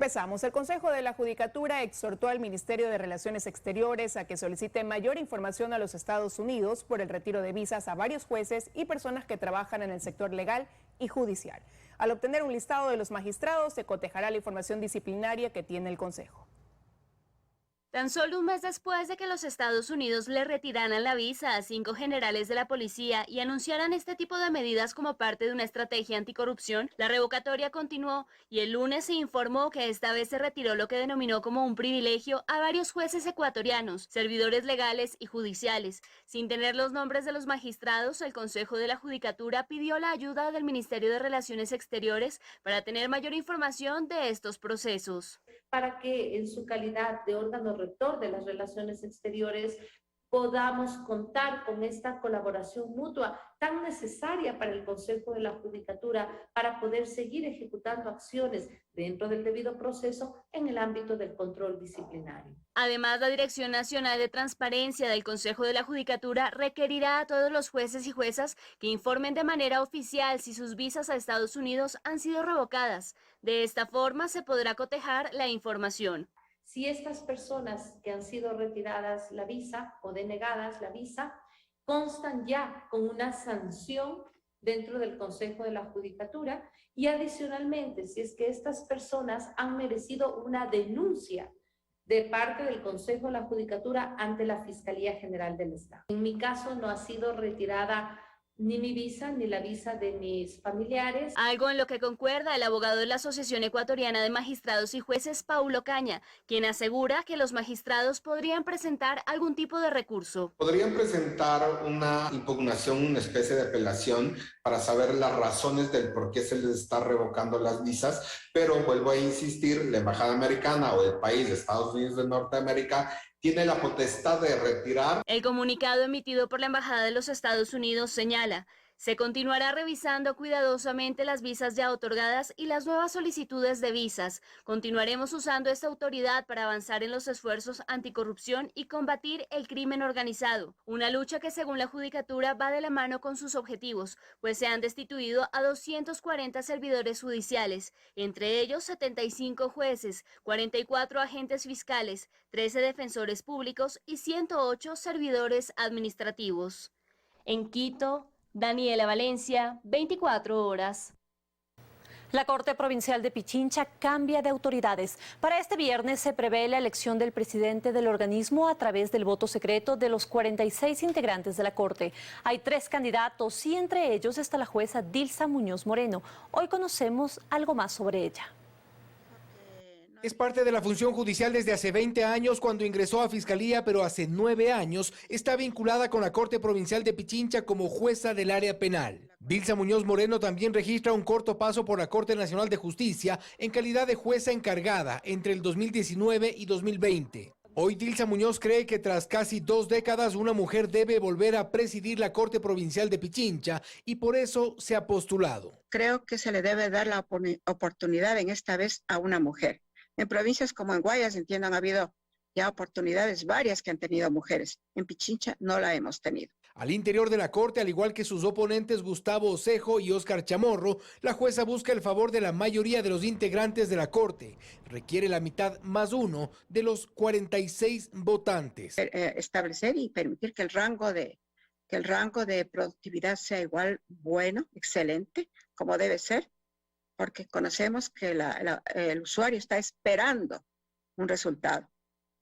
Regresamos. El Consejo de la Judicatura exhortó al Ministerio de Relaciones Exteriores a que solicite mayor información a los Estados Unidos por el retiro de visas a varios jueces y personas que trabajan en el sector legal y judicial. Al obtener un listado de los magistrados, se cotejará la información disciplinaria que tiene el Consejo. Tan solo un mes después de que los Estados Unidos le retiraran la visa a 5 generales de la policía y anunciaran este tipo de medidas como parte de una estrategia anticorrupción, la revocatoria continuó y el lunes se informó que esta vez se retiró lo que denominó como un privilegio a varios jueces ecuatorianos, servidores legales y judiciales. Sin tener los nombres de los magistrados, el Consejo de la Judicatura pidió la ayuda del Ministerio de Relaciones Exteriores para tener mayor información de estos procesos. Para que en su calidad de órgano rector de las relaciones exteriores podamos contar con esta colaboración mutua tan necesaria para el Consejo de la Judicatura para poder seguir ejecutando acciones dentro del debido proceso en el ámbito del control disciplinario. Además, la Dirección Nacional de Transparencia del Consejo de la Judicatura requerirá a todos los jueces y juezas que informen de manera oficial si sus visas a Estados Unidos han sido revocadas. De esta forma se podrá cotejar la información. Si estas personas que han sido retiradas la visa o denegadas la visa constan ya con una sanción dentro del Consejo de la Judicatura y adicionalmente si es que estas personas han merecido una denuncia de parte del Consejo de la Judicatura ante la Fiscalía General del Estado. En mi caso no ha sido retirada ni mi visa, ni la visa de mis familiares. Algo en lo que concuerda el abogado de la Asociación Ecuatoriana de Magistrados y Jueces, Paulo Caña, quien asegura que los magistrados podrían presentar algún tipo de recurso. Podrían presentar una impugnación, una especie de apelación para saber las razones del por qué se les está revocando las visas, pero vuelvo a insistir, la Embajada Americana o el país de Estados Unidos de Norteamérica tiene la potestad de retirar. El comunicado emitido por la Embajada de los Estados Unidos señala: se continuará revisando cuidadosamente las visas ya otorgadas y las nuevas solicitudes de visas. Continuaremos usando esta autoridad para avanzar en los esfuerzos anticorrupción y combatir el crimen organizado. Una lucha que, según la Judicatura, va de la mano con sus objetivos, pues se han destituido a 240 servidores judiciales, entre ellos 75 jueces, 44 agentes fiscales, 13 defensores públicos y 108 servidores administrativos. En Quito, Daniela Valencia, 24 horas. La Corte Provincial de Pichincha cambia de autoridades. Para este viernes se prevé la elección del presidente del organismo a través del voto secreto de los 46 integrantes de la Corte. Hay 3 candidatos y entre ellos está la jueza Dilsa Muñoz Moreno. Hoy conocemos algo más sobre ella. Es parte de la función judicial desde hace 20 años cuando ingresó a Fiscalía, pero hace 9 años está vinculada con la Corte Provincial de Pichincha como jueza del área penal. Dilsa Muñoz Moreno también registra un corto paso por la Corte Nacional de Justicia en calidad de jueza encargada entre el 2019 y 2020. Hoy Dilsa Muñoz cree que tras casi 2 décadas una mujer debe volver a presidir la Corte Provincial de Pichincha y por eso se ha postulado. Creo que se le debe dar la oportunidad en esta vez a una mujer. En provincias como en Guayas, entiendo, han habido ya oportunidades varias que han tenido mujeres. En Pichincha no la hemos tenido. Al interior de la Corte, al igual que sus oponentes Gustavo Osejo y Óscar Chamorro, la jueza busca el favor de la mayoría de los integrantes de la Corte. Requiere la mitad más 1 de los 46 votantes. Establecer y permitir que el rango de productividad sea igual, bueno, excelente, como debe ser, porque conocemos que el usuario está esperando un resultado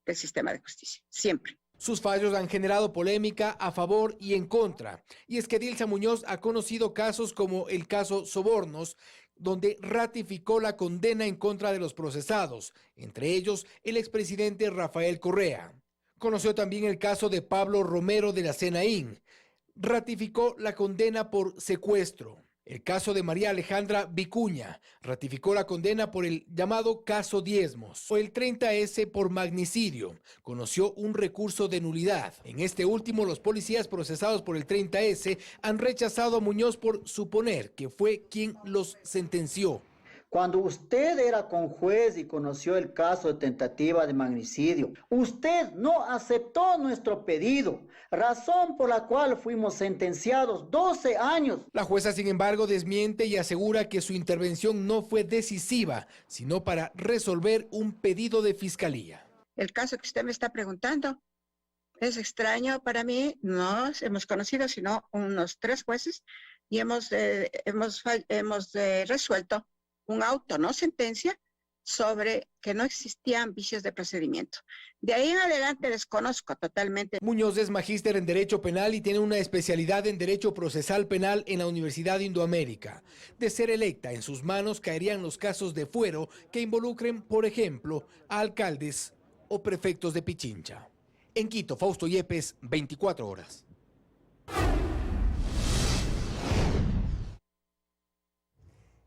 del sistema de justicia, siempre. Sus fallos han generado polémica a favor y en contra. Y es que Dilsa Muñoz ha conocido casos como el caso Sobornos, donde ratificó la condena en contra de los procesados, entre ellos el expresidente Rafael Correa. Conoció también el caso de Pablo Romero de la Senaín. Ratificó la condena por secuestro. El caso de María Alejandra Vicuña ratificó la condena por el llamado caso Diezmos o el 30S por magnicidio. Conoció un recurso de nulidad. En este último, los policías procesados por el 30S han rechazado a Muñoz por suponer que fue quien los sentenció. Cuando usted era conjuez y conoció el caso de tentativa de magnicidio, usted no aceptó nuestro pedido, razón por la cual fuimos sentenciados 12 años. La jueza, sin embargo, desmiente y asegura que su intervención no fue decisiva, sino para resolver un pedido de fiscalía. El caso que usted me está preguntando es extraño para mí. No hemos conocido sino unos 3 jueces y hemos resuelto un auto, no sentencia, sobre que no existían vicios de procedimiento. De ahí en adelante desconozco totalmente. Muñoz es magíster en Derecho Penal y tiene una especialidad en Derecho Procesal Penal en la Universidad de Indoamérica. De ser electa, en sus manos caerían los casos de fuero que involucren, por ejemplo, a alcaldes o prefectos de Pichincha. En Quito, Fausto Yepes, 24 horas.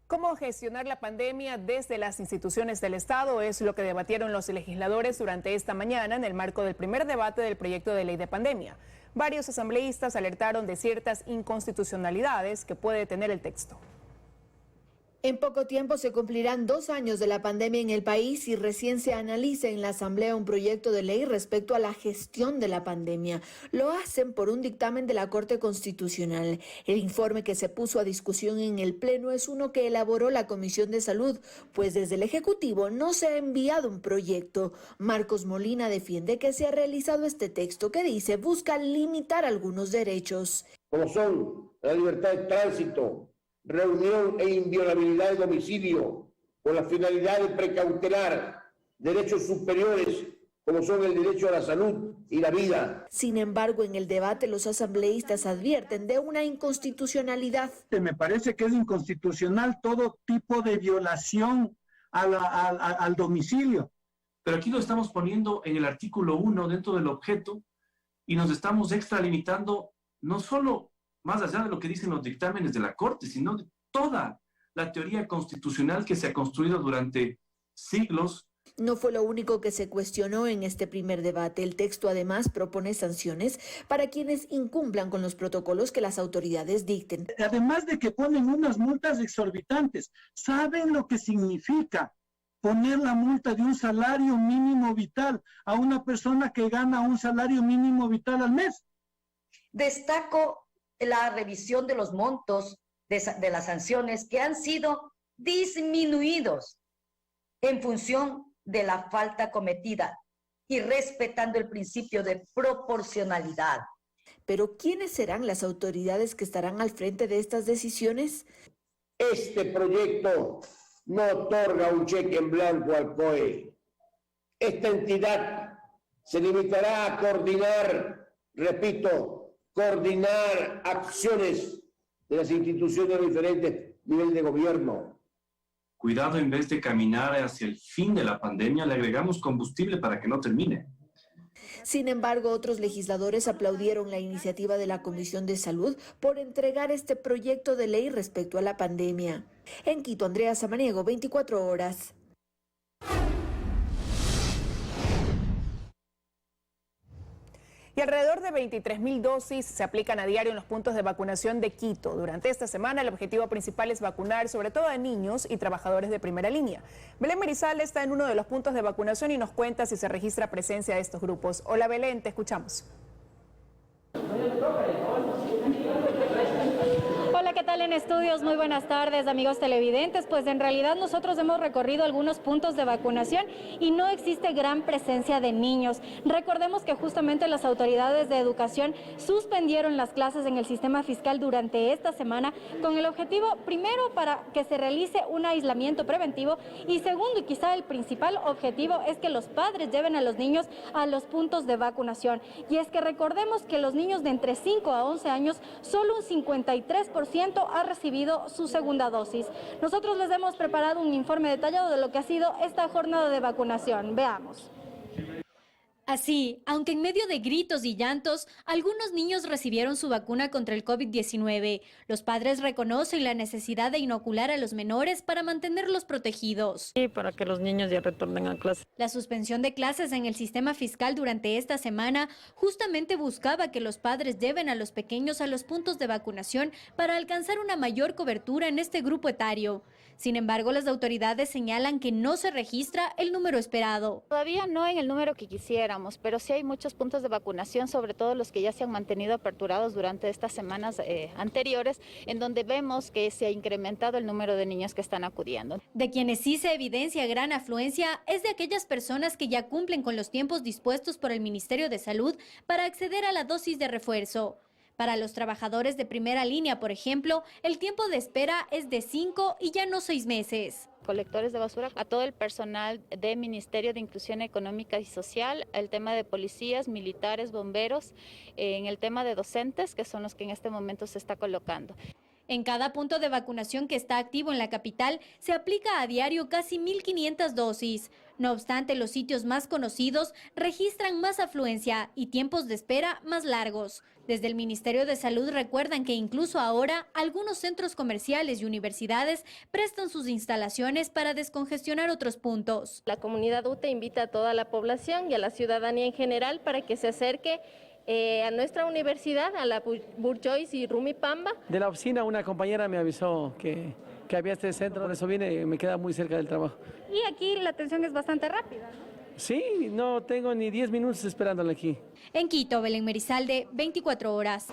¿Cómo gestionar la pandemia desde las instituciones del Estado? Es lo que debatieron los legisladores durante esta mañana en el marco del primer debate del proyecto de ley de pandemia. Varios asambleístas alertaron de ciertas inconstitucionalidades que puede tener el texto. En poco tiempo se cumplirán 2 años de la pandemia en el país y recién se analiza en la Asamblea un proyecto de ley respecto a la gestión de la pandemia. Lo hacen por un dictamen de la Corte Constitucional. El informe que se puso a discusión en el Pleno es uno que elaboró la Comisión de Salud, pues desde el Ejecutivo no se ha enviado un proyecto. Marcos Molina defiende que se ha realizado este texto que dice busca limitar algunos derechos. Como son la libertad de tránsito, reunión e inviolabilidad de domicilio, con la finalidad de precautelar derechos superiores como son el derecho a la salud y la vida. Sin embargo, en el debate los asambleístas advierten de una inconstitucionalidad. Me parece que es inconstitucional todo tipo de violación al domicilio. Pero aquí lo estamos poniendo en el artículo 1 dentro del objeto y nos estamos extralimitando no solo más allá de lo que dicen los dictámenes de la Corte, sino de toda la teoría constitucional que se ha construido durante siglos. No fue lo único que se cuestionó en este primer debate. El texto además propone sanciones para quienes incumplan con los protocolos que las autoridades dicten. Además de que ponen unas multas exorbitantes, ¿saben lo que significa poner la multa de un salario mínimo vital a una persona que gana un salario mínimo vital al mes? Destaco la revisión de los montos de las sanciones que han sido disminuidos en función de la falta cometida y respetando el principio de proporcionalidad. Pero ¿quiénes serán las autoridades que estarán al frente de estas decisiones? Este proyecto no otorga un cheque en blanco al COE. Esta entidad se limitará a coordinar, repito, coordinar acciones de las instituciones de diferentes niveles de gobierno. Cuidado, en vez de caminar hacia el fin de la pandemia, le agregamos combustible para que no termine. Sin embargo, otros legisladores aplaudieron la iniciativa de la Comisión de Salud por entregar este proyecto de ley respecto a la pandemia. En Quito, Andrea Samaniego, 24 horas. Y alrededor de 23.000 dosis se aplican a diario en los puntos de vacunación de Quito. Durante esta semana el objetivo principal es vacunar sobre todo a niños y trabajadores de primera línea. Belén Merizal está en uno de los puntos de vacunación y nos cuenta si se registra presencia de estos grupos. Hola Belén, te escuchamos. Hola, ¿qué tal en estudios? Muy buenas tardes, amigos televidentes. Pues en realidad nosotros hemos recorrido algunos puntos de vacunación y no existe gran presencia de niños. Recordemos que justamente las autoridades de educación suspendieron las clases en el sistema fiscal durante esta semana con el objetivo, primero, para que se realice un aislamiento preventivo y segundo, y quizá el principal objetivo, es que los padres lleven a los niños a los puntos de vacunación. Y es que recordemos que los niños de entre 5 a 11 años, solo un 53% ha recibido su segunda dosis. Nosotros les hemos preparado un informe detallado de lo que ha sido esta jornada de vacunación. Veamos. Así, aunque en medio de gritos y llantos, algunos niños recibieron su vacuna contra el COVID-19. Los padres reconocen la necesidad de inocular a los menores para mantenerlos protegidos. Sí, para que los niños ya retornen a clase. La suspensión de clases en el sistema fiscal durante esta semana justamente buscaba que los padres lleven a los pequeños a los puntos de vacunación para alcanzar una mayor cobertura en este grupo etario. Sin embargo, las autoridades señalan que no se registra el número esperado. Todavía no en el número que quisiéramos, pero sí hay muchos puntos de vacunación, sobre todo los que ya se han mantenido aperturados durante estas semanas anteriores, en donde vemos que se ha incrementado el número de niños que están acudiendo. De quienes sí se evidencia gran afluencia es de aquellas personas que ya cumplen con los tiempos dispuestos por el Ministerio de Salud para acceder a la dosis de refuerzo. Para los trabajadores de primera línea, por ejemplo, el tiempo de espera es de 5 y ya no 6 meses. Colectores de basura, a todo el personal del Ministerio de Inclusión Económica y Social, el tema de policías, militares, bomberos, en el tema de docentes, que son los que en este momento se está colocando. En cada punto de vacunación que está activo en la capital, se aplica a diario casi 1.500 dosis. No obstante, los sitios más conocidos registran más afluencia y tiempos de espera más largos. Desde el Ministerio de Salud recuerdan que incluso ahora algunos centros comerciales y universidades prestan sus instalaciones para descongestionar otros puntos. La comunidad UTE invita a toda la población y a la ciudadanía en general para que se acerque a nuestra universidad, a la Burjois y Rumipamba. De la oficina una compañera me avisó que había este centro, por eso vine, me queda muy cerca del trabajo. Y aquí la atención es bastante rápida, ¿no? Sí, no tengo ni 10 minutos esperándola aquí. En Quito, Belén Merizalde, 24 horas.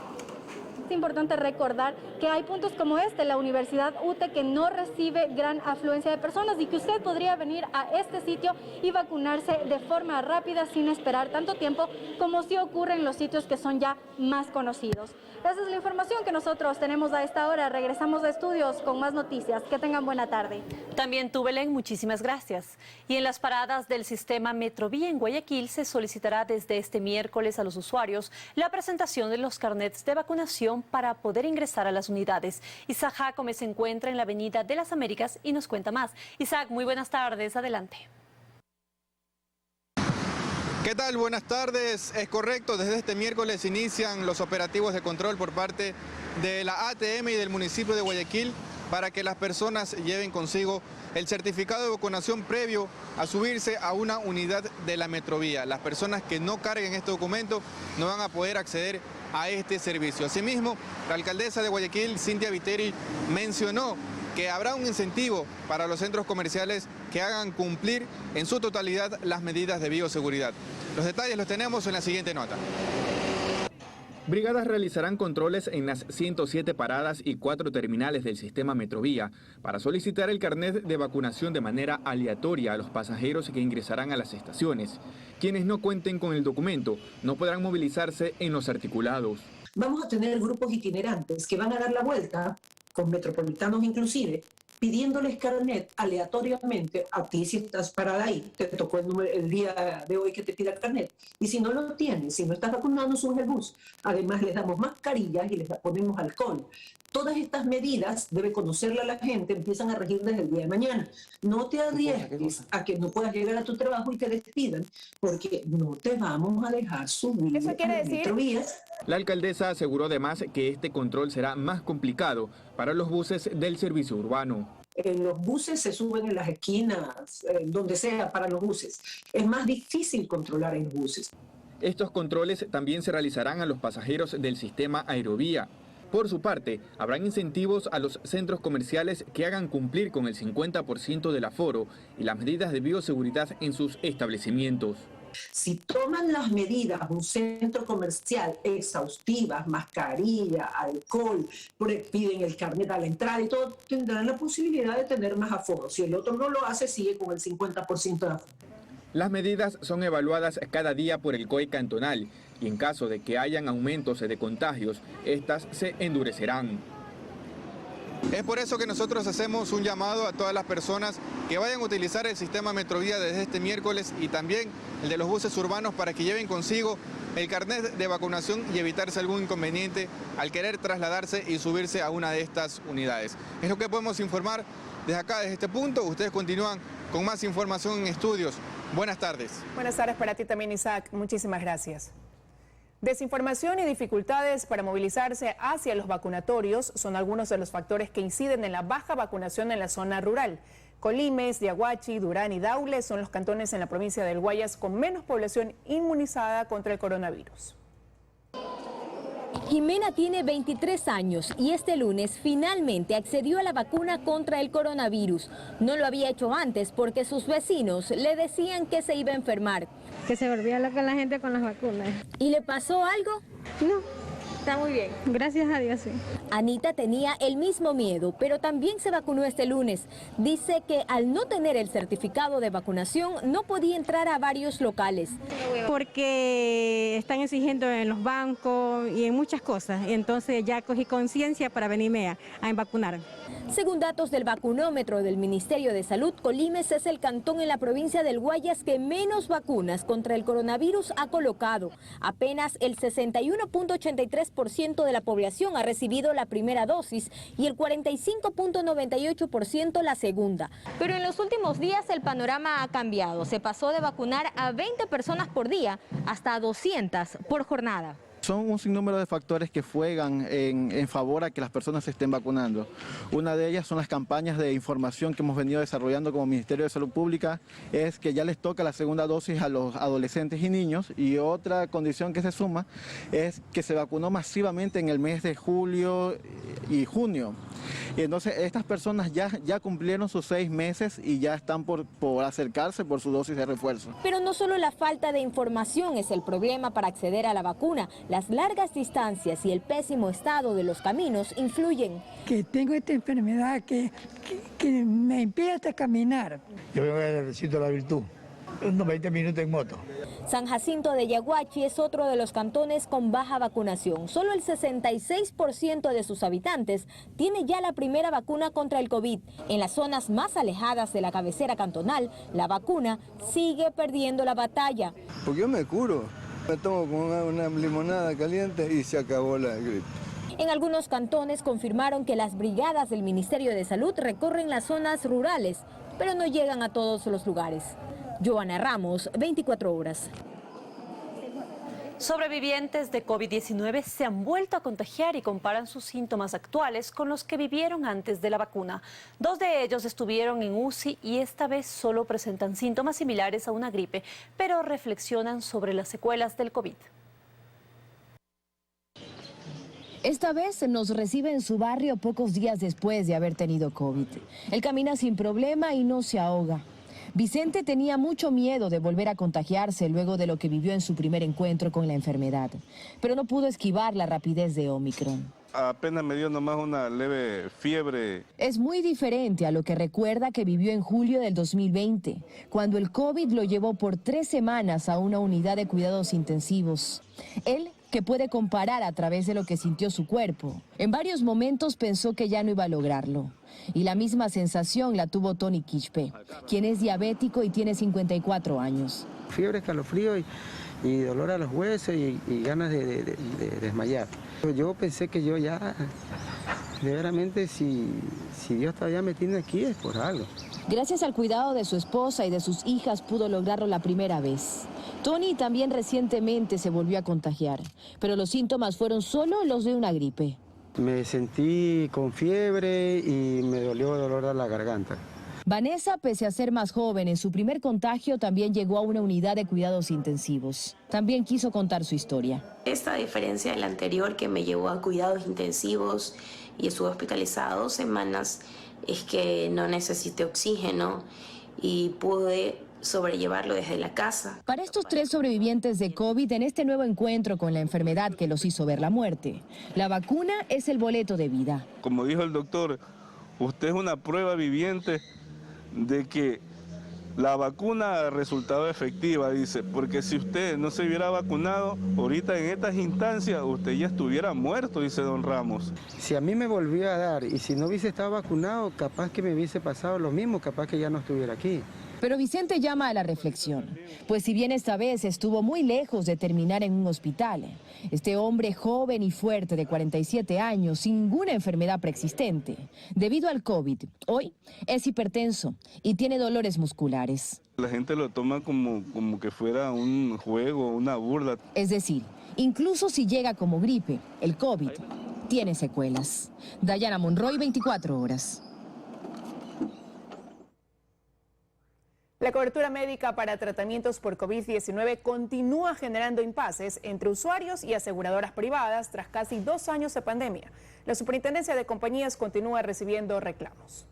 Es importante recordar que hay puntos como la Universidad UTE, que no recibe gran afluencia de personas y que usted podría venir a este sitio y vacunarse de forma rápida sin esperar tanto tiempo como sí ocurre en los sitios que son ya más conocidos. Esa es la información que nosotros tenemos a esta hora. Regresamos a estudios con más noticias. Que tengan buena tarde. También tú, Belén, muchísimas gracias. Y en las paradas del sistema Metrovía en Guayaquil se solicitará desde este miércoles a los usuarios la presentación de los carnets de vacunación para poder ingresar a las unidades. Isaac Jacome se encuentra en la Avenida de las Américas y nos cuenta más. Isaac, muy buenas tardes, adelante. ¿Qué tal? Buenas tardes. Es correcto, desde este miércoles inician los operativos de control por parte de la ATM y del municipio de Guayaquil para que las personas lleven consigo el certificado de vacunación previo a subirse a una unidad de la Metrovía. Las personas que no carguen este documento no van a poder acceder a este servicio. Asimismo, la alcaldesa de Guayaquil, Cintia Viteri, mencionó que habrá un incentivo para los centros comerciales que hagan cumplir en su totalidad las medidas de bioseguridad. Los detalles los tenemos en la siguiente nota. Brigadas realizarán controles en las 107 paradas y 4 terminales del sistema Metrovía para solicitar el carnet de vacunación de manera aleatoria a los pasajeros que ingresarán a las estaciones. Quienes no cuenten con el documento no podrán movilizarse en los articulados. Vamos a tener grupos itinerantes que van a dar la vuelta, con metropolitanos inclusive, pidiéndoles carnet aleatoriamente. A ti, si estás parada ahí, te tocó el día de hoy que te pida carnet, y si no lo tienes, si no estás vacunado, sube el bus. Además, les damos mascarillas y les ponemos alcohol. Todas estas medidas, debe conocerla la gente, empiezan a regir desde el día de mañana. No te arriesgues a que no puedas llegar a tu trabajo y te despidan, porque no te vamos a dejar subir a las Metrovías. La alcaldesa aseguró además que este control será más complicado para los buses del servicio urbano. Los buses se suben en las esquinas, donde sea para los buses. Es más difícil controlar en los buses. Estos controles también se realizarán a los pasajeros del sistema Aerovía. Por su parte, habrán incentivos a los centros comerciales que hagan cumplir con el 50% del aforo y las medidas de bioseguridad en sus establecimientos. Si toman las medidas, un centro comercial exhaustivas, mascarilla, alcohol, piden el carnet a la entrada y todo, tendrán la posibilidad de tener más aforo. Si el otro no lo hace, sigue con el 50% de aforo. Las medidas son evaluadas cada día por el COE cantonal y en caso de que hayan aumentos de contagios, estas se endurecerán. Es por eso que nosotros hacemos un llamado a todas las personas que vayan a utilizar el sistema Metrovía desde este miércoles y también el de los buses urbanos para que lleven consigo el carnet de vacunación y evitarse algún inconveniente al querer trasladarse y subirse a una de estas unidades. Es lo que podemos informar desde acá, desde este punto. Ustedes continúan con más información en estudios. Buenas tardes. Buenas tardes para ti también, Isaac. Muchísimas gracias. Desinformación y dificultades para movilizarse hacia los vacunatorios son algunos de los factores que inciden en la baja vacunación en la zona rural. Colimes, Yaguachi, Durán y Daule son los cantones en la provincia del Guayas con menos población inmunizada contra el coronavirus. Jimena tiene 23 años y este lunes finalmente accedió a la vacuna contra el coronavirus. No lo había hecho antes porque sus vecinos le decían que se iba a enfermar. Que se volvía loca la gente con las vacunas. ¿Y le pasó algo? No. Está muy bien. Gracias a Dios, sí. Anita tenía el mismo miedo, pero también se vacunó este lunes. Dice que al no tener el certificado de vacunación no podía entrar a varios locales. Porque están exigiendo en los bancos y en muchas cosas. Entonces ya cogí conciencia para venirme a vacunar. Según datos del vacunómetro del Ministerio de Salud, Colimes es el cantón en la provincia del Guayas que menos vacunas contra el coronavirus ha colocado. Apenas el 61.83% de la población ha recibido la primera dosis y el 45.98% la segunda. Pero en los últimos días el panorama ha cambiado. Se pasó de vacunar a 20 personas por día hasta 200 por jornada. Son un sinnúmero de factores que juegan en favor a que las personas se estén vacunando. Una de ellas son las campañas de información que hemos venido desarrollando como Ministerio de Salud Pública, es que ya les toca la segunda dosis a los adolescentes y niños, y otra condición que se suma es que se vacunó masivamente en el mes de julio y junio. Y entonces estas personas ya cumplieron sus 6 meses y ya están por acercarse por su dosis de refuerzo. Pero no solo la falta de información es el problema para acceder a la vacuna. Las largas distancias y el pésimo estado de los caminos influyen. Que tengo esta enfermedad que me impide hasta caminar. Yo vengo del sitio de la Virtud, unos 20 minutos en moto. San Jacinto de Yaguachi es otro de los cantones con baja vacunación. Solo el 66% de sus habitantes tiene ya la primera vacuna contra el COVID. En las zonas más alejadas de la cabecera cantonal, la vacuna sigue perdiendo la batalla. Porque yo me curo, me tomo con una limonada caliente y se acabó la gripe. En algunos cantones confirmaron que las brigadas del Ministerio de Salud recorren las zonas rurales, pero no llegan a todos los lugares. Joana Ramos, 24 horas. Sobrevivientes de COVID-19 se han vuelto a contagiar y comparan sus síntomas actuales con los que vivieron antes de la vacuna. 2 de ellos estuvieron en UCI y esta vez solo presentan síntomas similares a una gripe, pero reflexionan sobre las secuelas del COVID. Esta vez nos recibe en su barrio pocos días después de haber tenido COVID. Él camina sin problema y no se ahoga. Vicente tenía mucho miedo de volver a contagiarse luego de lo que vivió en su primer encuentro con la enfermedad, pero no pudo esquivar la rapidez de Omicron. Apenas me dio nomás una leve fiebre. Es muy diferente a lo que recuerda que vivió en julio del 2020, cuando el COVID lo llevó por 3 semanas a una unidad de cuidados intensivos. Él, que puede comparar a través de lo que sintió su cuerpo, en varios momentos pensó que ya no iba a lograrlo. Y la misma sensación la tuvo Tony Quispe, quien es diabético y tiene 54 años. Fiebre, escalofrío y dolor a los huesos y ganas de desmayar. Yo pensé que yo ya, verdaderamente, si Dios todavía me tiene aquí es por algo. Gracias al cuidado de su esposa y de sus hijas pudo lograrlo la primera vez. Tony también recientemente se volvió a contagiar, pero los síntomas fueron solo los de una gripe. Me sentí con fiebre y me dolió dolor a la garganta. Vanessa, pese a ser más joven, en su primer contagio también llegó a una unidad de cuidados intensivos. También quiso contar su historia. Esta diferencia de la anterior, que me llevó a cuidados intensivos y estuve hospitalizada 2 semanas, es que no necesité oxígeno y pude sobrellevarlo desde la casa. Para estos 3 sobrevivientes de COVID, en este nuevo encuentro con la enfermedad que los hizo ver la muerte, la vacuna es el boleto de vida. Como dijo el doctor, usted es una prueba viviente de que la vacuna ha resultado efectiva, dice, porque si usted no se hubiera vacunado, ahorita en estas instancias usted ya estuviera muerto, dice don Ramos. Si a mí me volvió a dar y si no hubiese estado vacunado, capaz que me hubiese pasado lo mismo, capaz que ya no estuviera aquí. Pero Vicente llama a la reflexión, pues si bien esta vez estuvo muy lejos de terminar en un hospital, este hombre joven y fuerte de 47 años, sin ninguna enfermedad preexistente, debido al COVID, hoy es hipertenso y tiene dolores musculares. La gente lo toma como que fuera un juego, una burla. Es decir, incluso si llega como gripe, el COVID tiene secuelas. Dayana Monroy, 24 horas. La cobertura médica para tratamientos por COVID-19 continúa generando impases entre usuarios y aseguradoras privadas tras casi 2 años de pandemia. La Superintendencia de Compañías continúa recibiendo reclamos.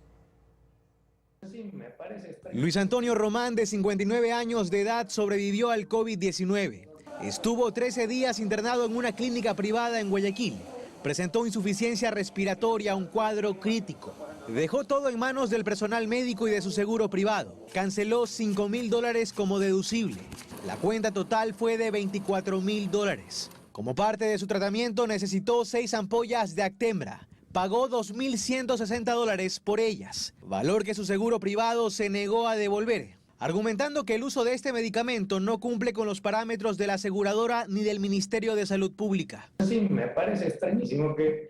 Luis Antonio Román, de 59 años de edad, sobrevivió al COVID-19. Estuvo 13 días internado en una clínica privada en Guayaquil. Presentó insuficiencia respiratoria, un cuadro crítico. Dejó todo en manos del personal médico y de su seguro privado. Canceló $5.000 como deducible. La cuenta total fue de $24.000. Como parte de su tratamiento necesitó 6 ampollas de Actemra. Pagó $2.160 por ellas, valor que su seguro privado se negó a devolver, argumentando que el uso de este medicamento no cumple con los parámetros de la aseguradora ni del Ministerio de Salud Pública. Sí, me parece extrañísimo que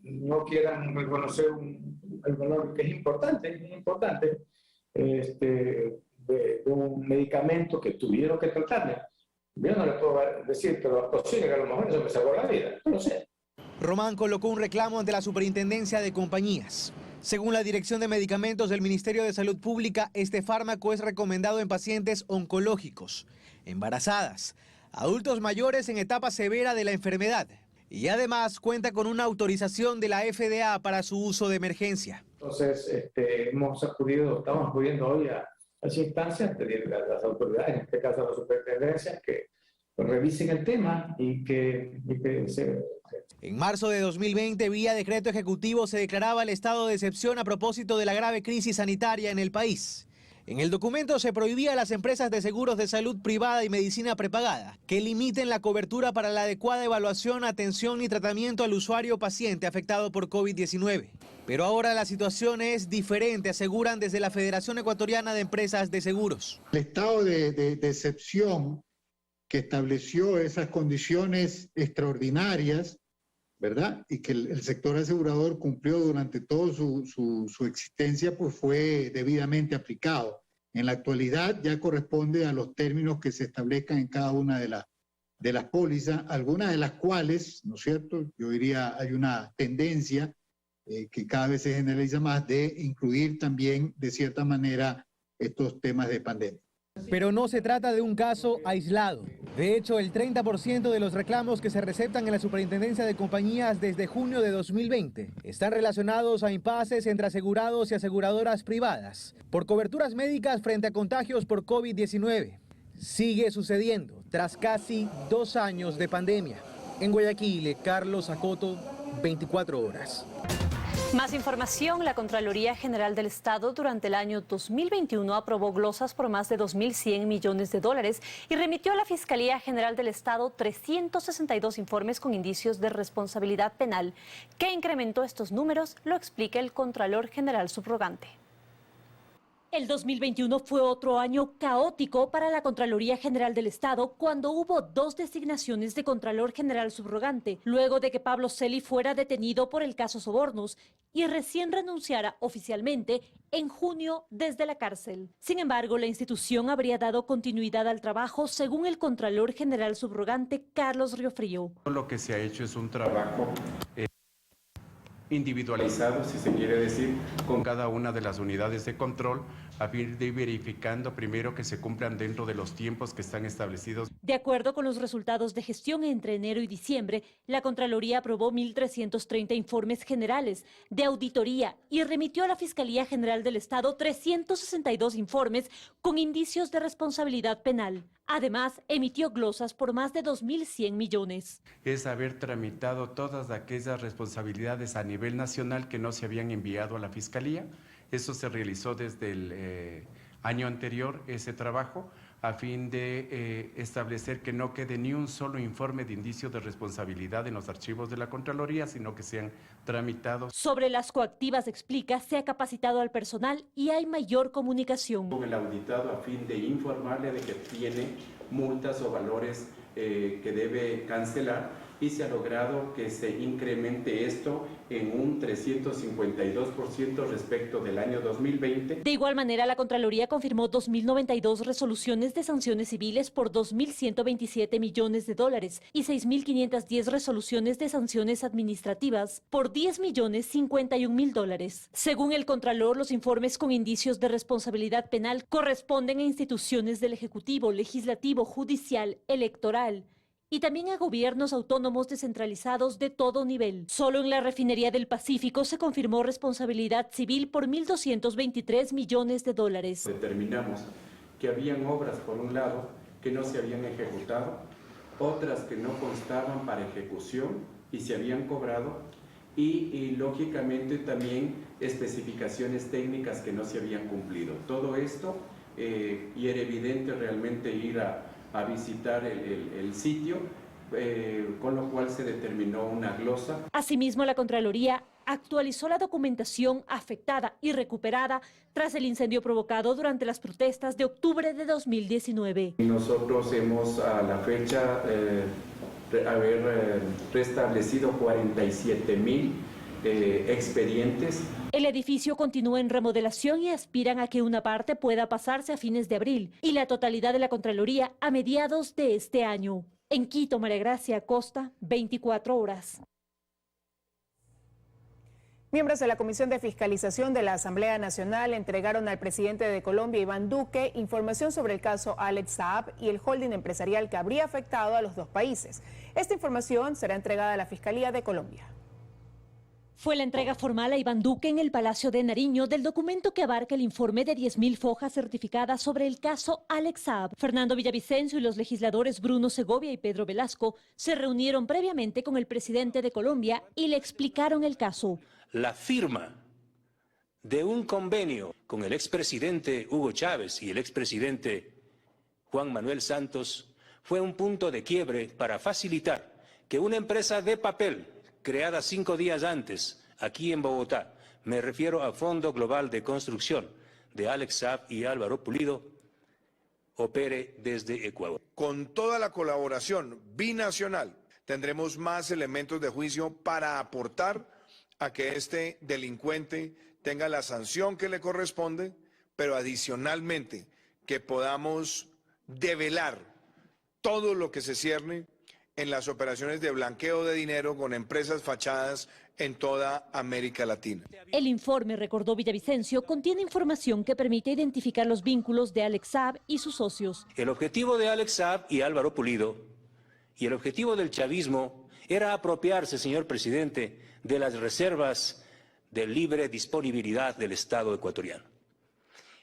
no quieran reconocer el valor que es importante de un medicamento que tuvieron que tratarle. Yo no le puedo decir, pero es posible que a lo mejor eso me salvó la vida, no lo sé. Román colocó un reclamo ante la Superintendencia de Compañías. Según la Dirección de Medicamentos del Ministerio de Salud Pública, este fármaco es recomendado en pacientes oncológicos, embarazadas, adultos mayores en etapa severa de la enfermedad y además cuenta con una autorización de la FDA para su uso de emergencia. Entonces, estamos acudiendo hoy a esa instancia ante las autoridades, en este caso la Superintendencia, que revisen el tema y que se... En marzo de 2020, vía decreto ejecutivo, se declaraba el estado de excepción a propósito de la grave crisis sanitaria en el país. En el documento se prohibía a las empresas de seguros de salud privada y medicina prepagada que limiten la cobertura para la adecuada evaluación, atención y tratamiento al usuario paciente afectado por COVID-19. Pero ahora la situación es diferente, aseguran desde la Federación Ecuatoriana de Empresas de Seguros. El estado de excepción que estableció esas condiciones extraordinarias, ¿verdad? Y que el sector asegurador cumplió durante toda su existencia, pues fue debidamente aplicado. En la actualidad ya corresponde a los términos que se establezcan en cada una de las pólizas, algunas de las cuales, ¿no es cierto? Yo diría hay una tendencia que cada vez se generaliza más de incluir también de cierta manera estos temas de pandemia. Pero no se trata de un caso aislado. De hecho, el 30% de los reclamos que se receptan en la Superintendencia de Compañías desde junio de 2020 están relacionados a impases entre asegurados y aseguradoras privadas por coberturas médicas frente a contagios por COVID-19. Sigue sucediendo tras casi 2 años de pandemia. En Guayaquil, Carlos Acoto, 24 horas. Más información, la Contraloría General del Estado durante el año 2021 aprobó glosas por más de $2.100 millones y remitió a la Fiscalía General del Estado 362 informes con indicios de responsabilidad penal. ¿Qué incrementó estos números? Lo explica el Contralor General subrogante. El 2021 fue otro año caótico para la Contraloría General del Estado cuando hubo 2 designaciones de Contralor General subrogante, luego de que Pablo Celi fuera detenido por el caso Sobornos y recién renunciara oficialmente en junio desde la cárcel. Sin embargo, la institución habría dado continuidad al trabajo según el Contralor General subrogante Carlos Riofrío. Lo que se ha hecho es un trabajo individualizado, si se quiere decir, con cada una de las unidades de control, a fin de ir verificando primero que se cumplan dentro de los tiempos que están establecidos. De acuerdo con los resultados de gestión entre enero y diciembre, la Contraloría aprobó 1.330 informes generales de auditoría y remitió a la Fiscalía General del Estado 362 informes con indicios de responsabilidad penal. Además, emitió glosas por más de $2.100 millones. Es haber tramitado todas aquellas responsabilidades a nivel nacional que no se habían enviado a la Fiscalía. Eso se realizó desde el año anterior, ese trabajo, a fin de establecer que no quede ni un solo informe de indicio de responsabilidad en los archivos de la Contraloría, sino que sean tramitados. Sobre las coactivas, explica, se ha capacitado al personal y hay mayor comunicación. Con el auditado a fin de informarle de que tiene multas o valores que debe cancelar y se ha logrado que se incremente esto en un 352% respecto del año 2020. De igual manera, la Contraloría confirmó 2.092 resoluciones de sanciones civiles por 2.127 millones de dólares y 6.510 resoluciones de sanciones administrativas por 10.051.000 dólares. Según el Contralor, los informes con indicios de responsabilidad penal corresponden a instituciones del Ejecutivo, Legislativo, Judicial, Electoral y también a gobiernos autónomos descentralizados de todo nivel. Solo en la refinería del Pacífico se confirmó responsabilidad civil por 1.223 millones de dólares. Determinamos que habían obras, por un lado, que no se habían ejecutado, otras que no constaban para ejecución y se habían cobrado, y lógicamente también especificaciones técnicas que no se habían cumplido. Todo esto, y era evidente realmente ir a visitar el sitio, con lo cual se determinó una glosa. Asimismo, la Contraloría actualizó la documentación afectada y recuperada tras el incendio provocado durante las protestas de octubre de 2019. Nosotros hemos a la fecha haber restablecido 47.000 expedientes. El edificio continúa en remodelación y aspiran a que una parte pueda pasarse a fines de abril y la totalidad de la Contraloría a mediados de este año. En Quito, María Gracia Acosta, 24 horas. Miembros de la Comisión de Fiscalización de la Asamblea Nacional entregaron al presidente de Colombia, Iván Duque, información sobre el caso Alex Saab y el holding empresarial que habría afectado a los dos países. Esta información será entregada a la Fiscalía de Colombia. Fue la entrega formal a Iván Duque en el Palacio de Nariño del documento que abarca el informe de 10.000 fojas certificadas sobre el caso Alex Saab. Fernando Villavicencio y los legisladores Bruno Segovia y Pedro Velasco se reunieron previamente con el presidente de Colombia y le explicaron el caso. La firma de un convenio con el expresidente Hugo Chávez y el expresidente Juan Manuel Santos fue un punto de quiebre para facilitar que una empresa de papel creada 5 días antes, aquí en Bogotá, me refiero a Fondo Global de Construcción de Alex Saab y Álvaro Pulido, opere desde Ecuador. Con toda la colaboración binacional, tendremos más elementos de juicio para aportar a que este delincuente tenga la sanción que le corresponde, pero adicionalmente que podamos develar todo lo que se cierne en las operaciones de blanqueo de dinero con empresas fachadas en toda América Latina. El informe, recordó Villavicencio, contiene información que permite identificar los vínculos de Alex Saab y sus socios. El objetivo de Alex Saab y Álvaro Pulido y el objetivo del chavismo era apropiarse, señor presidente, de las reservas de libre disponibilidad del Estado ecuatoriano.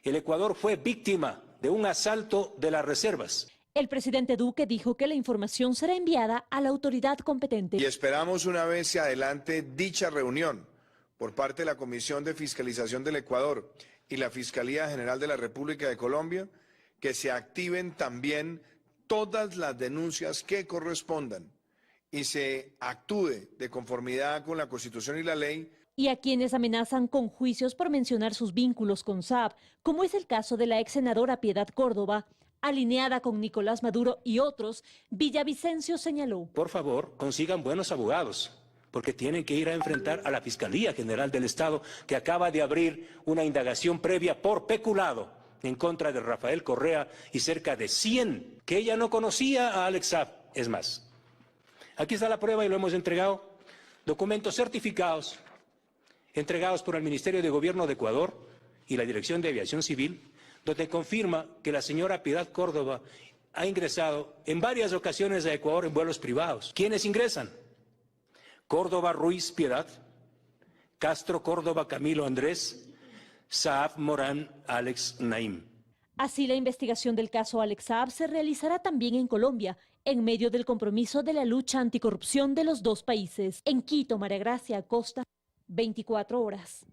El Ecuador fue víctima de un asalto de las reservas. El presidente Duque dijo que la información será enviada a la autoridad competente. Y esperamos, una vez se adelante dicha reunión por parte de la Comisión de Fiscalización del Ecuador y la Fiscalía General de la República de Colombia, que se activen también todas las denuncias que correspondan y se actúe de conformidad con la Constitución y la ley. Y a quienes amenazan con juicios por mencionar sus vínculos con Saab, como es el caso de la ex senadora Piedad Córdoba, alineada con Nicolás Maduro y otros, Villavicencio señaló. Por favor, consigan buenos abogados, porque tienen que ir a enfrentar a la Fiscalía General del Estado, que acaba de abrir una indagación previa por peculado en contra de Rafael Correa y cerca de 100 que ella no conocía a Alex Saab. Es más, aquí está la prueba y lo hemos entregado, documentos certificados, entregados por el Ministerio de Gobierno de Ecuador y la Dirección de Aviación Civil, donde confirma que la señora Piedad Córdoba ha ingresado en varias ocasiones a Ecuador en vuelos privados. ¿Quiénes ingresan? Córdoba Ruiz Piedad, Castro Córdoba Camilo Andrés, Saab Morán Alex Naim. Así, la investigación del caso Alex Saab se realizará también en Colombia, en medio del compromiso de la lucha anticorrupción de los dos países. En Quito, María Gracia Acosta, 24 horas.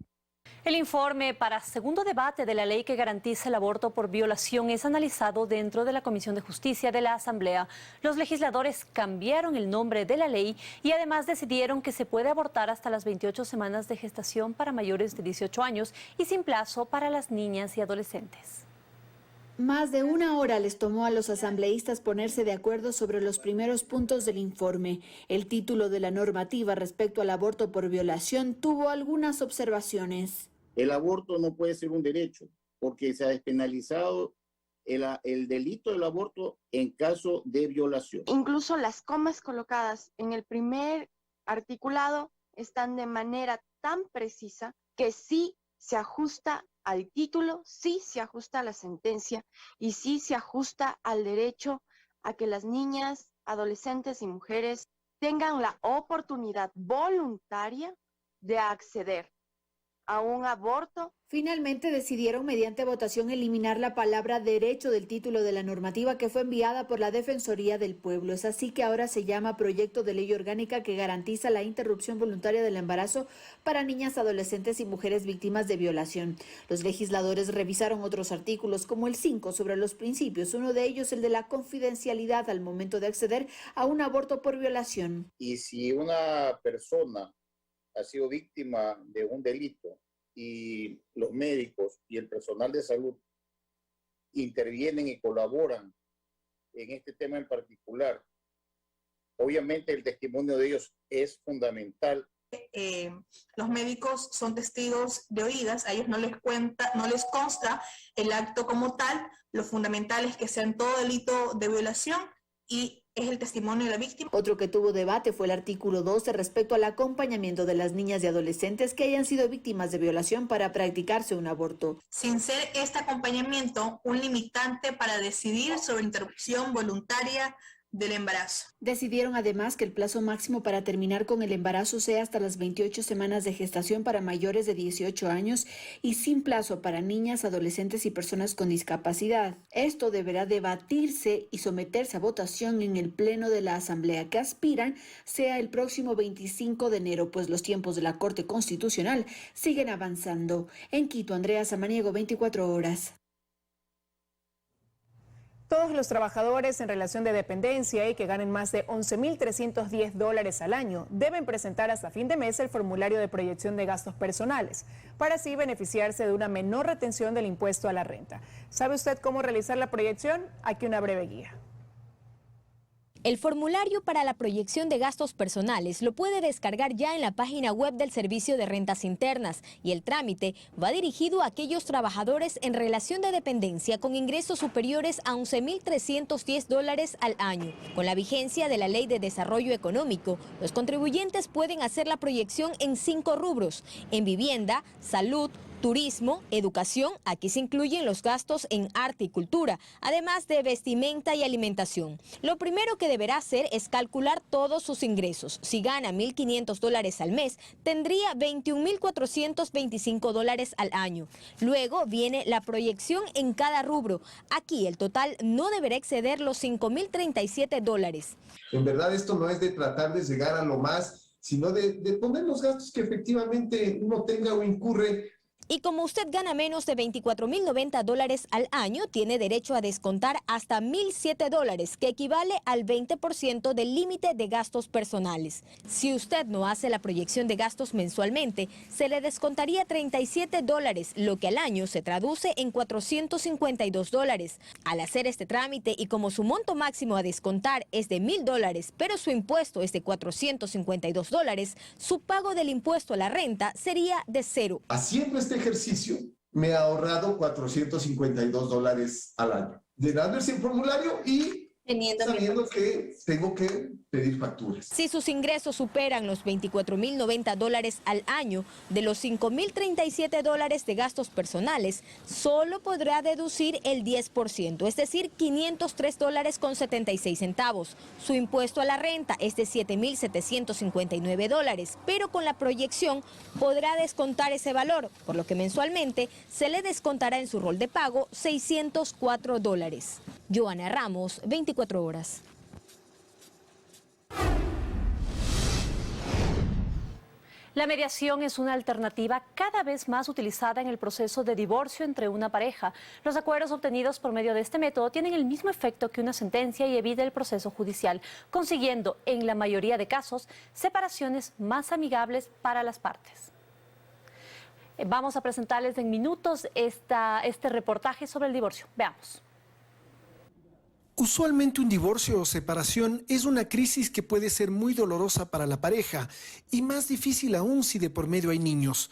El informe para segundo debate de la ley que garantiza el aborto por violación es analizado dentro de la Comisión de Justicia de la Asamblea. Los legisladores cambiaron el nombre de la ley y además decidieron que se puede abortar hasta las 28 semanas de gestación para mayores de 18 años y sin plazo para las niñas y adolescentes. Más de una hora les tomó a los asambleístas ponerse de acuerdo sobre los primeros puntos del informe. El título de la normativa respecto al aborto por violación tuvo algunas observaciones. El aborto no puede ser un derecho, porque se ha despenalizado el delito del aborto en caso de violación. Incluso las comas colocadas en el primer articulado están de manera tan precisa que sí se ajusta al título, sí se ajusta a la sentencia y sí se ajusta al derecho a que las niñas, adolescentes y mujeres tengan la oportunidad voluntaria de acceder a un aborto. Finalmente decidieron mediante votación eliminar la palabra derecho del título de la normativa que fue enviada por la Defensoría del Pueblo. Es así que ahora se llama Proyecto de Ley Orgánica que garantiza la interrupción voluntaria del embarazo para niñas, adolescentes y mujeres víctimas de violación. Los legisladores revisaron otros artículos como el 5 sobre los principios, uno de ellos el de la confidencialidad al momento de acceder a un aborto por violación. Y si una persona ha sido víctima de un delito y los médicos y el personal de salud intervienen y colaboran en este tema en particular, obviamente el testimonio de ellos es fundamental. Los médicos son testigos de oídas, a ellos no les consta el acto como tal, lo fundamental es que sean todo delito de violación y es el testimonio de la víctima. Otro que tuvo debate fue el artículo 12 respecto al acompañamiento de las niñas y adolescentes que hayan sido víctimas de violación para practicarse un aborto. Sin ser este acompañamiento un limitante para decidir sobre interrupción voluntaria del embarazo. Decidieron además que el plazo máximo para terminar con el embarazo sea hasta las 28 semanas de gestación para mayores de 18 años y sin plazo para niñas, adolescentes y personas con discapacidad. Esto deberá debatirse y someterse a votación en el Pleno de la Asamblea que aspiran sea el próximo 25 de enero, pues los tiempos de la Corte Constitucional siguen avanzando. En Quito, Andrea Samaniego, 24 horas. Todos los trabajadores en relación de dependencia y que ganen más de $11.310 al año deben presentar hasta fin de mes el formulario de proyección de gastos personales, para así beneficiarse de una menor retención del impuesto a la renta. ¿Sabe usted cómo realizar la proyección? Aquí una breve guía. El formulario para la proyección de gastos personales lo puede descargar ya en la página web del Servicio de Rentas Internas y el trámite va dirigido a aquellos trabajadores en relación de dependencia con ingresos superiores a $11.310 al año. Con la vigencia de la Ley de Desarrollo Económico, los contribuyentes pueden hacer la proyección en 5 rubros: en vivienda, salud, turismo, educación, aquí se incluyen los gastos en arte y cultura, además de vestimenta y alimentación. Lo primero que deberá hacer es calcular todos sus ingresos. Si gana $1.500 al mes, tendría $21.425 al año. Luego viene la proyección en cada rubro. Aquí el total no deberá exceder los $5.037. En verdad esto no es de tratar de llegar a lo más, sino de poner los gastos que efectivamente uno tenga o incurre. Y como usted gana menos de $24.090 al año, tiene derecho a descontar hasta $1.007, que equivale al 20% del límite de gastos personales. Si usted no hace la proyección de gastos mensualmente, se le descontaría $37, lo que al año se traduce en $452. Al hacer este trámite y como su monto máximo a descontar es de $1.000, pero su impuesto es de $452, su pago del impuesto a la renta sería de cero. Haciendo este ejercicio me ha ahorrado $452 al año, llenando ese formulario y sabiendo que tengo que pedir facturas. Si sus ingresos superan los $24.090 al año, de los $5.037 de gastos personales, solo podrá deducir el 10%, es decir, $503.76. Su impuesto a la renta es de $7.759, pero con la proyección podrá descontar ese valor, por lo que mensualmente se le descontará en su rol de pago $604. Joana Ramos, 24 horas. La mediación es una alternativa cada vez más utilizada en el proceso de divorcio entre una pareja. Los acuerdos obtenidos por medio de este método tienen el mismo efecto que una sentencia y evita el proceso judicial, consiguiendo, en la mayoría de casos, separaciones más amigables para las partes. Vamos a presentarles en minutos este reportaje sobre el divorcio. Veamos. Usualmente un divorcio o separación es una crisis que puede ser muy dolorosa para la pareja y más difícil aún si de por medio hay niños.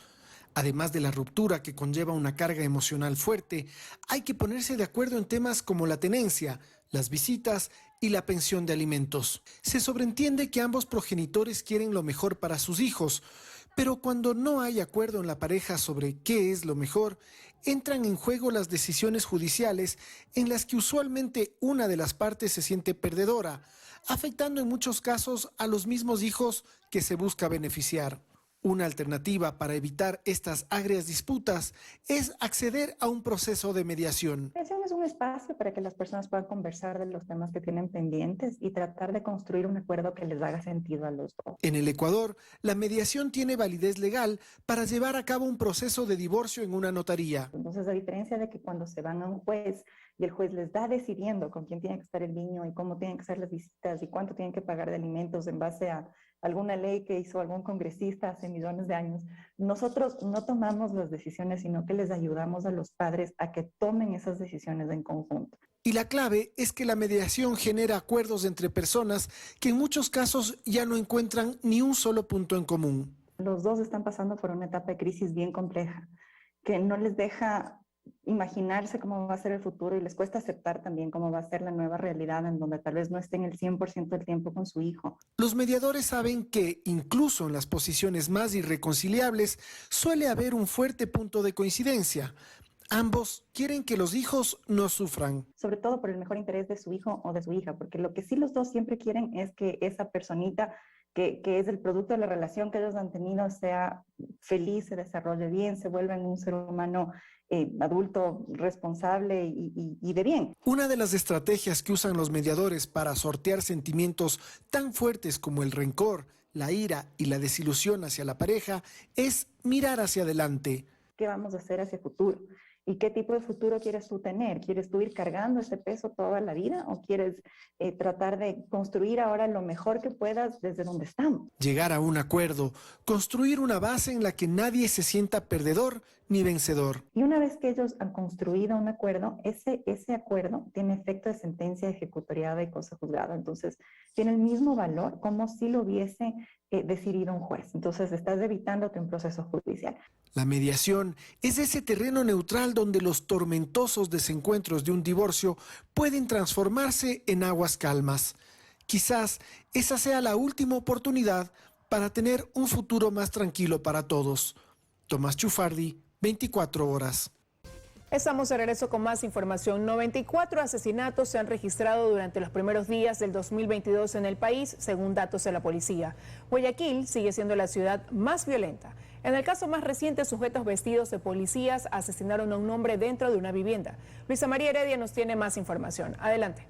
Además de la ruptura que conlleva una carga emocional fuerte, hay que ponerse de acuerdo en temas como la tenencia, las visitas y la pensión de alimentos. Se sobreentiende que ambos progenitores quieren lo mejor para sus hijos, pero cuando no hay acuerdo en la pareja sobre qué es lo mejor, entran en juego las decisiones judiciales en las que usualmente una de las partes se siente perdedora, afectando en muchos casos a los mismos hijos que se busca beneficiar. Una alternativa para evitar estas agrias disputas es acceder a un proceso de mediación. La mediación es un espacio para que las personas puedan conversar de los temas que tienen pendientes y tratar de construir un acuerdo que les haga sentido a los dos. En el Ecuador, la mediación tiene validez legal para llevar a cabo un proceso de divorcio en una notaría. Entonces, a diferencia de que cuando se van a un juez y el juez les da decidiendo con quién tiene que estar el niño y cómo tienen que ser las visitas y cuánto tienen que pagar de alimentos en base a alguna ley que hizo algún congresista hace millones de años, nosotros no tomamos las decisiones, sino que les ayudamos a los padres a que tomen esas decisiones en conjunto. Y la clave es que la mediación genera acuerdos entre personas que en muchos casos ya no encuentran ni un solo punto en común. Los dos están pasando por una etapa de crisis bien compleja, que no les deja imaginarse cómo va a ser el futuro y les cuesta aceptar también cómo va a ser la nueva realidad en donde tal vez no estén el 100% del tiempo con su hijo. Los mediadores saben que, incluso en las posiciones más irreconciliables, suele haber un fuerte punto de coincidencia. Ambos quieren que los hijos no sufran. Sobre todo por el mejor interés de su hijo o de su hija, porque lo que sí los dos siempre quieren es que esa personita que es el producto de la relación que ellos han tenido sea feliz, se desarrolle bien, se vuelva en un ser humano adulto, responsable y de bien. Una de las estrategias que usan los mediadores para sortear sentimientos tan fuertes como el rencor, la ira y la desilusión hacia la pareja es mirar hacia adelante. ¿Qué vamos a hacer hacia el futuro? ¿Y qué tipo de futuro quieres tú tener? ¿Quieres tú ir cargando ese peso toda la vida o quieres tratar de construir ahora lo mejor que puedas desde donde estamos? Llegar a un acuerdo, construir una base en la que nadie se sienta perdedor ni vencedor. Y una vez que ellos han construido un acuerdo, ese acuerdo tiene efecto de sentencia ejecutoriada y cosa juzgada. Entonces, tiene el mismo valor como si lo hubiese decidido un juez. Entonces, estás evitándote un proceso judicial. La mediación es ese terreno neutral donde los tormentosos desencuentros de un divorcio pueden transformarse en aguas calmas. Quizás esa sea la última oportunidad para tener un futuro más tranquilo para todos. Tomás Chufardi, 24 horas. Estamos de regreso con más información. 94 asesinatos se han registrado durante los primeros días del 2022 en el país, según datos de la policía. Guayaquil sigue siendo la ciudad más violenta. En el caso más reciente, sujetos vestidos de policías asesinaron a un hombre dentro de una vivienda. Luisa María Heredia nos tiene más información. Adelante.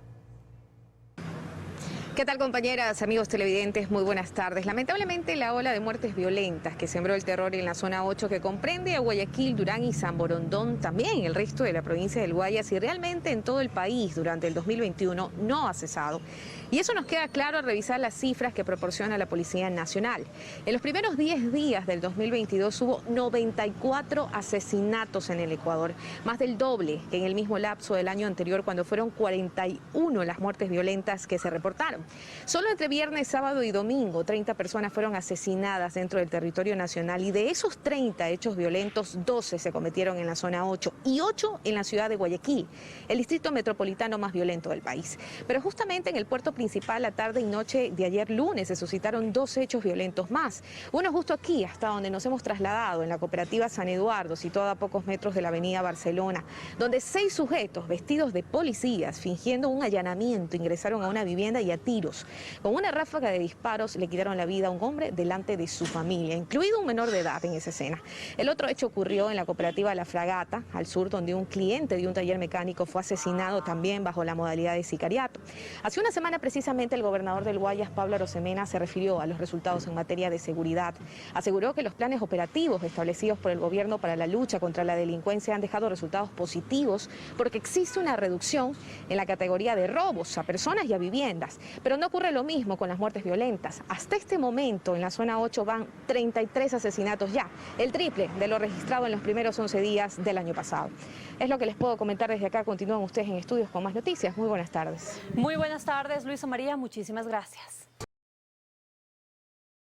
¿Qué tal, compañeras, amigos televidentes? Muy buenas tardes. Lamentablemente, la ola de muertes violentas que sembró el terror en la zona 8, que comprende a Guayaquil, Durán y San Borondón, también el resto de la provincia del Guayas y realmente en todo el país durante el 2021, no ha cesado. Y eso nos queda claro al revisar las cifras que proporciona la Policía Nacional. En los primeros 10 días del 2022 hubo 94 asesinatos en el Ecuador, más del doble que en el mismo lapso del año anterior, cuando fueron 41 las muertes violentas que se reportaron. Solo entre viernes, sábado y domingo, 30 personas fueron asesinadas dentro del territorio nacional y de esos 30 hechos violentos, 12 se cometieron en la zona 8 y 8 en la ciudad de Guayaquil, el distrito metropolitano más violento del país. Pero justamente en el puerto principal, la tarde y noche de ayer lunes, se suscitaron 2 hechos violentos más. Uno justo aquí, hasta donde nos hemos trasladado, en la cooperativa San Eduardo, situada a pocos metros de la avenida Barcelona, donde 6 sujetos vestidos de policías, fingiendo un allanamiento, ingresaron a una vivienda y a tiros. Con una ráfaga de disparos le quitaron la vida a un hombre delante de su familia, incluido un menor de edad en esa escena. El otro hecho ocurrió en la cooperativa La Fragata, al sur, donde un cliente de un taller mecánico fue asesinado también bajo la modalidad de sicariato. Hace una semana precisamente el gobernador del Guayas, Pablo Arosemena, se refirió a los resultados en materia de seguridad. Aseguró que los planes operativos establecidos por el gobierno para la lucha contra la delincuencia han dejado resultados positivos porque existe una reducción en la categoría de robos a personas y a viviendas. Pero no ocurre lo mismo con las muertes violentas. Hasta este momento en la zona 8 van 33 asesinatos ya, el triple de lo registrado en los primeros 11 días del año pasado. Es lo que les puedo comentar desde acá. Continúan ustedes en estudios con más noticias. Muy buenas tardes. Muy buenas tardes, Luisa María. Muchísimas gracias.